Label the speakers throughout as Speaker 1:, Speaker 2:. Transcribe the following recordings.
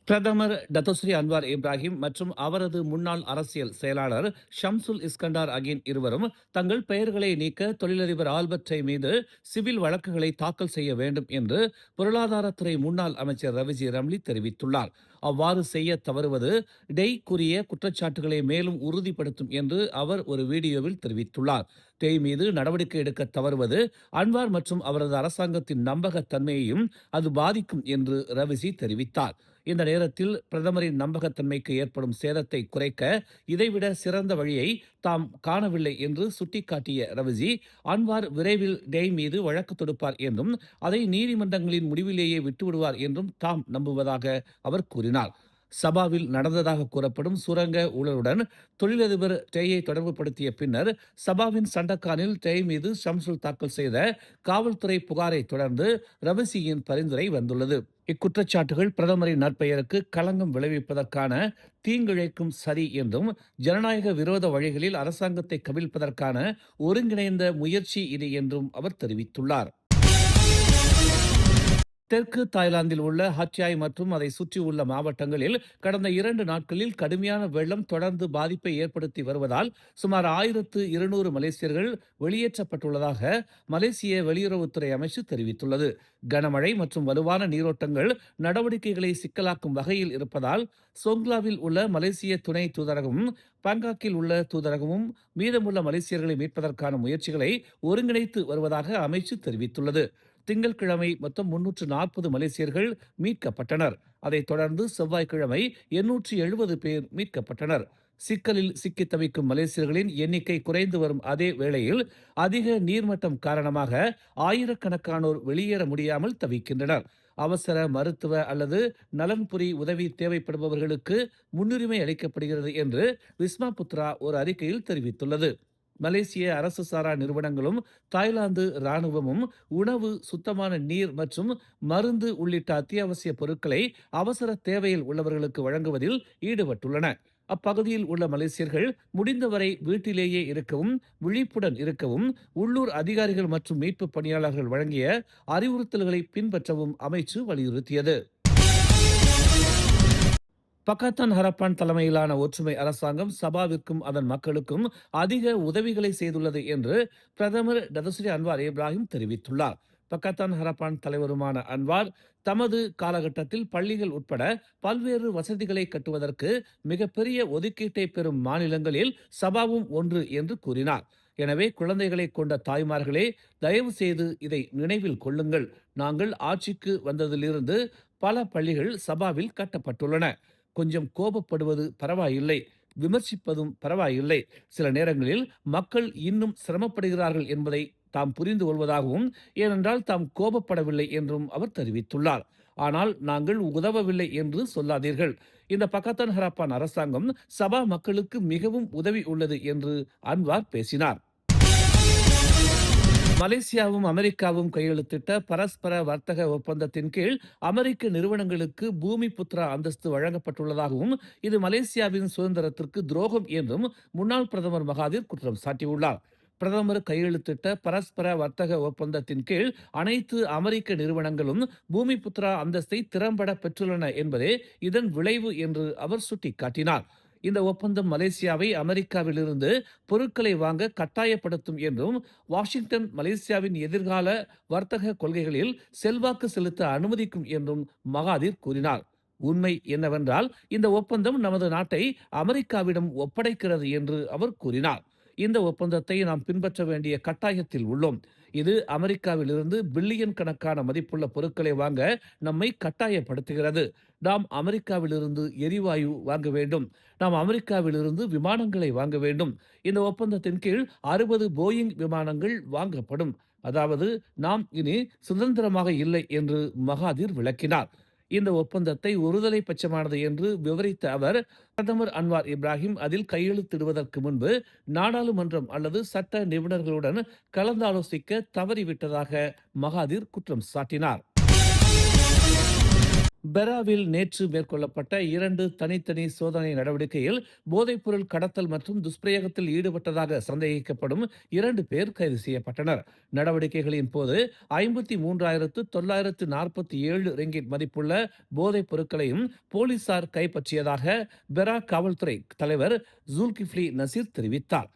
Speaker 1: பிரதமர் Datuk Seri Anwar Ibrahim மற்றும் அவரது முன்னாள் அரசியல் செயலாளர் ஷம்சுல் இஸ்கண்டார் ஆகிய இருவரும் தங்கள் பெயர்களை நீக்க தொழிலதிபர் ஆல்பர்ட் மீது சிவில் வழக்குகளை தாக்கல் செய்ய வேண்டும் என்று பொருளாதாரத்துறை முன்னாள் அமைச்சர் ரவிஜி ரம்லி தெரிவித்துள்ளார். அவ்வாறு செய்ய தவறுவது டெய்க்குரிய குற்றச்சாட்டுகளை மேலும் உறுதிப்படுத்தும் என்று அவர் ஒரு வீடியோவில் தெரிவித்துள்ளார். டெய் மீது நடவடிக்கை எடுக்க தவறுவது அன்வார் மற்றும் அவரது அரசாங்கத்தின் நம்பகத்தன்மையையும் அது பாதிக்கும் என்று ரவிஜி தெரிவித்தார். இந்த நேரத்தில் பிரதமரின் நம்பகத்தன்மைக்கு ஏற்படும் சேதத்தை குறைக்க இதைவிட சிறந்த வழியை தாம் காணவில்லை என்று சுட்டிக்காட்டிய ரவிஜி, அன்வார் விரைவில் டெய் மீது வழக்கு தொடுப்பார் என்றும் அதை நீதிமன்றங்களின் முடிவிலேயே விட்டுவிடுவார் என்றும் தாம் நம்புவதாக அவர் கூறினார். சபாவில் நடந்ததாக கூறப்படும் சுரங்க ஊழலுடன் தொழிலதிபர் டேயை தொடர்புபடுத்திய பின்னர் சபாவின் சண்டக்கானில் டே மீது ஷம்சுல் தாக்கல் செய்த காவல்துறை புகாரை தொடர்ந்து ரவிசியின் பரிந்துரை வந்துள்ளது. இக்குற்றச்சாட்டுகள் பிரதமரின் நற்பெயருக்கு களங்கம் விளைவிப்பதற்கான தீங்கிழைக்கும் சதி என்றும் ஜனநாயக விரோத வழிகளில் அரசாங்கத்தை கவிழ்ப்பதற்கான ஒருங்கிணைந்த முயற்சி இது என்றும் அவர் தெரிவித்துள்ளார். தெற்கு தாய்லாந்தில் உள்ள ஹட்யாய் மற்றும் அதை சுற்றியுள்ள மாவட்டங்களில் கடந்த 2 நாட்களில் கடுமையான வெள்ளம் தொடர்ந்து பாதிப்பை ஏற்படுத்தி வருவதால் சுமார் 1200 மலேசியர்கள் வெளியேற்றப்பட்டுள்ளதாக மலேசிய வெளியுறவுத்துறை அமைச்சு தெரிவித்துள்ளது. கனமழை மற்றும் வலுவான நீரோட்டங்கள் நடவடிக்கைகளை சிக்கலாக்கும் வகையில் இருப்பதால் சோங்லாவில் உள்ள மலேசிய துணை தூதரகமும் பாங்காக்கில் உள்ள தூதரகமும் மீதமுள்ள மலேசியர்களை மீட்பதற்கான முயற்சிகளை ஒருங்கிணைத்து வருவதாக அமைச்சு தெரிவித்துள்ளது. திங்கட்கிழமை மொத்தம் 340 மலேசியர்கள் மீட்கப்பட்டனர். அதைத் தொடர்ந்து செவ்வாய்க்கிழமை 870 பேர் மீட்கப்பட்டனர். சிக்கலில் சிக்கித் தவிக்கும் மலேசியர்களின் எண்ணிக்கை குறைந்து வரும் அதே வேளையில் அதிக நீர்மட்டம் காரணமாக ஆயிரக்கணக்கானோர் வெளியேற முடியாமல் தவிக்கின்றனர். அவசர மருத்துவ அல்லது நலன்புரி உதவி தேவைப்படுபவர்களுக்கு முன்னுரிமை அளிக்கப்படுகிறது என்று விஸ்மா புத்ரா ஒரு அறிக்கையில் தெரிவித்துள்ளது. மலேசிய அரசு சாரா நிறுவனங்களும் தாய்லாந்து இராணுவமும் உணவு, சுத்தமான நீர் மற்றும் மருந்து உள்ளிட்ட அத்தியாவசிய பொருட்களை அவசர தேவையில் உள்ளவர்களுக்கு வழங்குவதில் ஈடுபட்டுள்ளன. அப்பகுதியில் உள்ள மலேசியர்கள் முடிந்தவரை வீட்டிலேயே இருக்கவும், விழிப்புடன் இருக்கவும் உள்ளூர் அதிகாரிகள் மற்றும் மீட்பு பணியாளர்கள் வழங்கிய அறிவுறுத்தல்களை பின்பற்றவும் அமைச்சு வலியுறுத்தியது. பக்காத்தான் ஹரப்பான் தலைமையிலான ஒற்றுமை அரசாங்கம் சபாவிற்கும் அதன் மக்களுக்கும் அதிக உதவிகளை செய்துள்ளது என்று பிரதமர் டத்தோஸ்ரீ அன்வார் இப்ராஹிம் தெரிவித்துள்ளார். பக்காத்தான் ஹரப்பான் தலைவருமான அன்வார் தமது காலகட்டத்தில் பள்ளிகள் உட்பட பல்வேறு வசதிகளை கட்டுவதற்கு மிகப்பெரிய ஒதுக்கீட்டை பெறும் மாநிலங்களில் சபாவும் ஒன்று என்று கூறினார். எனவே குழந்தைகளை கொண்ட தாய்மார்களே, தயவு செய்து இதை நினைவில் கொள்ளுங்கள். நாங்கள் ஆட்சிக்கு வந்ததிலிருந்து பல பள்ளிகள் சபாவில் கட்டப்பட்டுள்ளன. கொஞ்சம் கோபப்படுவது பரவாயில்லை, விமர்சிப்பதும் பரவாயில்லை. சில நேரங்களில் மக்கள் இன்னும் சிரமப்படுகிறார்கள் என்பதை தாம் புரிந்து கொள்வதாகவும், ஏனென்றால் தாம் கோபப்படவில்லை என்றும் அவர் தெரிவித்துள்ளார். ஆனால் நாங்கள் உதவவில்லை என்று சொல்லாதீர்கள். இந்த பக்காத்தான் ஹரப்பான் அரசாங்கம் சபா மக்களுக்கு மிகவும் உதவி உள்ளது என்று அன்வார் பேசினார். மலேசியாவும் அமெரிக்காவும் கையெழுத்திட்ட பரஸ்பர வர்த்தக ஒப்பந்தத்தின் கீழ் அமெரிக்க நிறுவனங்களுக்கு பூமி புத்ரா அந்தஸ்து வழங்கப்பட்டுள்ளதாகவும் இது மலேசியாவின் சுதந்திரத்திற்கு துரோகம் என்றும் முன்னாள் பிரதமர் மகாதீர் குற்றம் சாட்டியுள்ளார். பிரதமர் கையெழுத்திட்ட பரஸ்பர வர்த்தக ஒப்பந்தத்தின் கீழ் அனைத்து அமெரிக்க நிறுவனங்களும் பூமி புத்ரா அந்தஸ்தை திறம்பட பெற்றுள்ளன என்பதே இதன் விளைவு என்று அவர் சுட்டிக்காட்டினார். இந்த ஒப்பந்தம் மலேசியாவை அமெரிக்காவிலிருந்து பொருட்களை வாங்க கட்டாயப்படுத்தும் என்றும் வாஷிங்டன் மலேசியாவின் எதிர்கால வர்த்தக கொள்கைகளில் செல்வாக்கு செலுத்த அனுமதிக்கும் என்றும் மகாதீர் கூறினார். உண்மை என்னவென்றால் இந்த ஒப்பந்தம் நமது நாட்டை அமெரிக்காவிடம் ஒப்படைக்கிறது என்று அவர் கூறினார். இந்த ஒப்பந்தத்தை நாம் பின்பற்ற வேண்டிய கட்டாயத்தில் உள்ளோம். இது அமெரிக்காவிலிருந்து பில்லியன் கணக்கான மதிப்புள்ள பொருட்களை வாங்க நம்மை கட்டாயப்படுத்துகிறது. நாம் அமெரிக்காவிலிருந்து எரிவாயு வாங்க வேண்டும். நாம் அமெரிக்காவிலிருந்து விமானங்களை வாங்க வேண்டும். இந்த ஒப்பந்தத்தின் கீழ் 60 போயிங் விமானங்கள் வாங்கப்படும். அதாவது நாம் இனி சுதந்திரமாக இல்லை என்று மகாதீர் விளக்கினார். இந்த ஒப்பந்தத்தை ஒருதலை பட்சமானது என்று விவரித்த அவர், பிரதமர் அன்வார் இப்ராஹிம் அதில் கையெழுத்திடுவதற்கு முன்பு நாடாளுமன்றம் அல்லது சட்ட நிபுணர்களுடன் கலந்தாலோசிக்க தவறிவிட்டதாக மகாதீர் குற்றம் சாட்டினார். பெராவில் நேற்று மேற்கொள்ளப்பட்ட 2 தனித்தனி சோதனை நடவடிக்கையில் போதைப்பொருள் கடத்தல் மற்றும் துஷ்பிரயோகத்தில் ஈடுபட்டதாக சந்தேகிக்கப்படும் 2 பேர் கைது செய்யப்பட்டனர். நடவடிக்கைகளின் போது 53,947 ரிங்கிட் மதிப்புள்ள போதைப் பொருட்களையும் போலீசார் கைப்பற்றியதாக பெரா காவல்துறை தலைவர் ஜுல்கிஃப்லி நசீர் தெரிவித்தார்.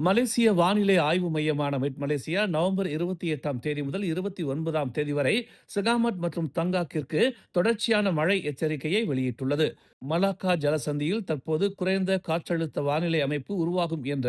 Speaker 1: மலேசிய வானிலை ஆய்வு மையமான மெட் மலேசியா நவம்பர் 28ஆம் தேதி முதல் 29ஆம் தேதி வரை செகாமட் மற்றும் தங்காக்கிற்கு தொடர்ச்சியான மழை எச்சரிக்கையை வெளியிட்டுள்ளது. மலாக்கா ஜலசந்தியில் தற்போது குறைந்த காற்றழுத்த வானிலை அமைப்பு உருவாகும் என்ற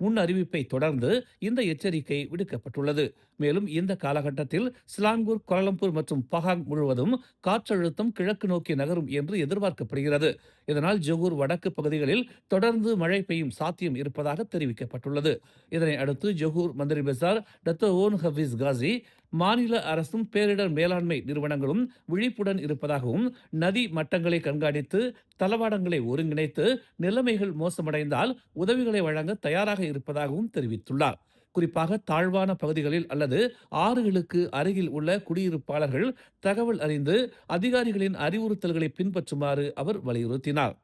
Speaker 1: முன் அறிவிப்பை தொடர்ந்து இந்த எச்சரிக்கை விடுக்கப்பட்டுள்ளது. மேலும் இந்த காலகட்டத்தில் சிலாங்கூர், கோலாலம்பூர் மற்றும் பஹாங் முழுவதும் காற்றழுத்தம் கிழக்கு நோக்கி நகரும் என்று எதிர்பார்க்கப்படுகிறது. இதனால் ஜொகூர் வடக்கு பகுதிகளில் தொடர்ந்து மழை பெய்யும் சாத்தியம் இருப்பதாக தெரிவிக்கப்பட்டுள்ளது. இதனை அடுத்து ஜொகூர், மந்திரி பசார், டத்தோ ஓன் ஹபீஸ் காசி மாநில அரசும் பேரிடர் மேலாண்மை நிறுவனங்களும் விழிப்புடன் இருப்பதாகவும் நதி மட்டங்களை கண்காணித்து தளவாடங்களை ஒருங்கிணைத்து நிலைமைகள் மோசமடைந்தால் உதவிகளை வழங்க தயாராக இருப்பதாகவும் தெரிவித்துள்ளார். குறிப்பாக தாழ்வான பகுதிகளில் அல்லது ஆறுகளுக்கு அருகில் உள்ள குடியிருப்பாளர்கள் தகவல் அறிந்து அதிகாரிகளின் அறிவுறுத்தல்களை பின்பற்றுமாறு அவர் வலியுறுத்தினார்.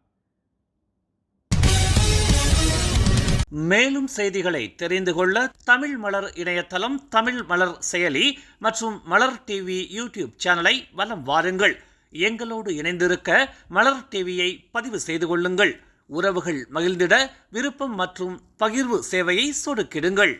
Speaker 1: மேலும் செய்திகளை தெரிந்து கொள்ள தமிழ் மலர் இணையதளம், தமிழ் மலர் செயலி மற்றும் மலர் டிவி யூடியூப் சேனலை வலம் வாருங்கள். எங்களோடு இணைந்திருக்க மலர் டிவியை பதிவு செய்து கொள்ளுங்கள். உறவுகள் மகிழ்ந்திட விருப்பம் மற்றும் பகிர்வு சேவையை சொடுக்கிடுங்கள்.